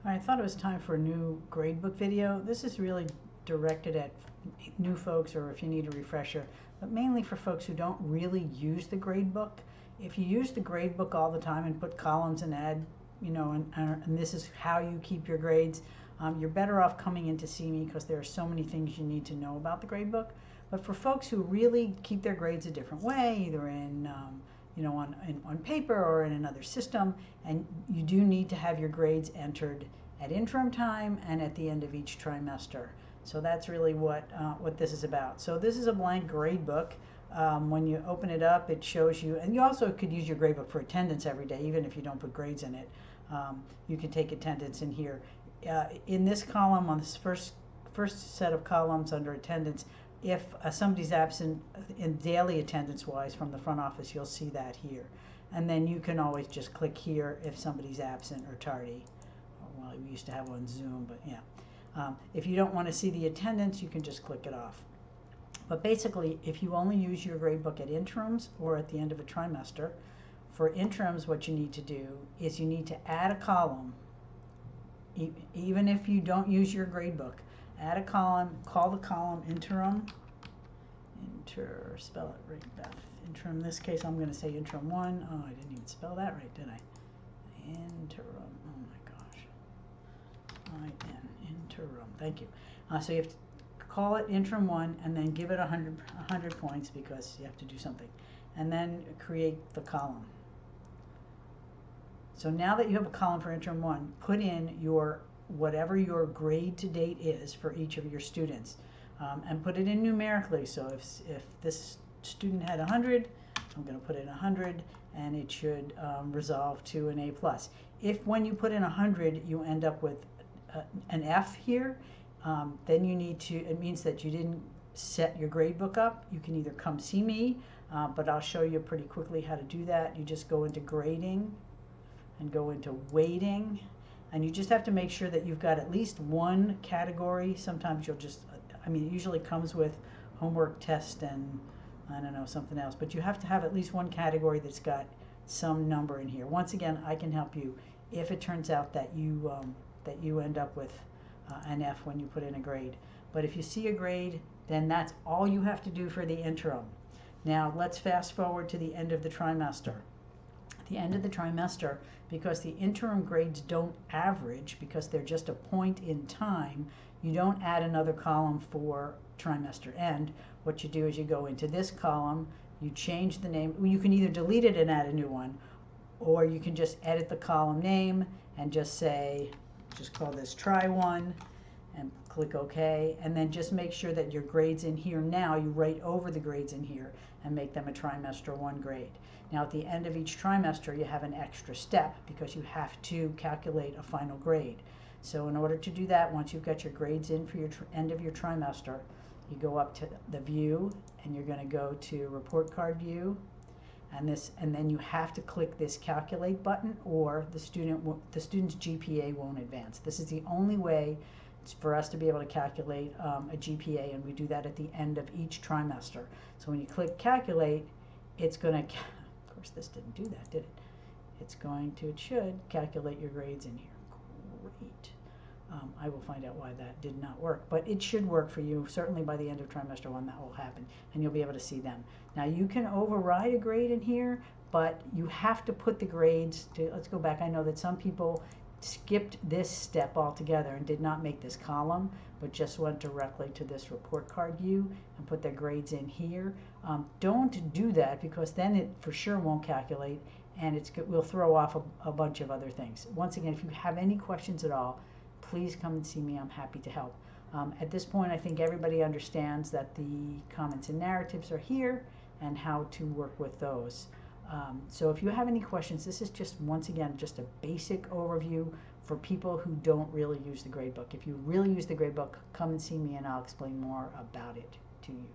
I thought it was time for a new gradebook video. This is really directed at new folks, or if you need a refresher, but mainly for folks who don't really use the gradebook. If you use the gradebook all the time and put columns and add, and this is how you keep your grades, you're better off coming in to see me because there are so many things you need to know about the gradebook. But for folks who really keep their grades a different way, either in on paper or in another system, and you do need to have your grades entered at interim time and at the end of each trimester. So that's really what this is about. So this is a blank gradebook. When you open it up, it shows you, and you also could use your gradebook for attendance every day, even if you don't put grades in it. You can take attendance in here. In this column, on this first set of columns under attendance, if somebody's absent in daily attendance wise from the front office, you'll see that here. And then you can always just click here if somebody's absent or tardy. Well, we used to have on Zoom, but yeah. If you don't want to see the attendance, you can just click it off. But basically, if you only use your gradebook at interims or at the end of a trimester, for interims what you need to do is you need to add a column. Even if you don't use your gradebook, add a column, call the column interim, spell it right, Beth. Interim, in this case I'm going to say interim 1. Oh, I didn't even spell that right, did I? Interim, oh my gosh. Interim, thank you. So you have to call it interim 1 and then give it 100 points because you have to do something. And then create the column. So now that you have a column for interim 1, put in your whatever your grade to date is for each of your students, and put it in numerically. So if this student had 100, I'm going to put in 100, and it should resolve to an A+. If when you put in 100 you end up with an F here, then you need to, it means that you didn't set your gradebook up. You can either come see me, but I'll show you pretty quickly how to do that. You just go into grading and go into weighting, and you just have to make sure that you've got at least one category. Sometimes you'll just, it usually comes with homework, test, and I don't know, something else, but you have to have at least one category that's got some number in here. Once again, I can help you if it turns out that you end up with an F when you put in a grade. But if you see a grade, then that's all you have to do for the interim. Now let's fast forward to the end of the trimester. At the end of the trimester, because the interim grades don't average, because they're just a point in time, you don't add another column for trimester end. What you do is you go into this column, you change the name. You can either delete it and add a new one, or you can just edit the column name and just say, just call this try 1 and click OK, and then just make sure that your grades in here now, you write over the grades in here and make them a trimester 1 grade. Now at the end of each trimester you have an extra step because you have to calculate a final grade. So in order to do that, once you've got your grades in for your end of your trimester, you go up to the view and you're going to go to report card view, and then you have to click this calculate button, or the student's GPA won't advance. This is the only way for us to be able to calculate a GPA, and we do that at the end of each trimester. So when you click calculate, it's going to, of course this didn't do that, did it? It should calculate your grades in here. Great. I will find out why that did not work, but it should work for you. Certainly by the end of trimester 1 that will happen, and you'll be able to see them. Now you can override a grade in here, but you have to put the grades to, let's go back. I know that some people skipped this step altogether and did not make this column, but just went directly to this report card view and put their grades in here. Don't do that, because then it for sure won't calculate, and will throw off a bunch of other things. Once again, if you have any questions at all, please come and see me. I'm happy to help. At this point, I think everybody understands that the comments and narratives are here and how to work with those. So if you have any questions, this is just, once again, just a basic overview for people who don't really use the gradebook. If you really use the gradebook, come and see me and I'll explain more about it to you.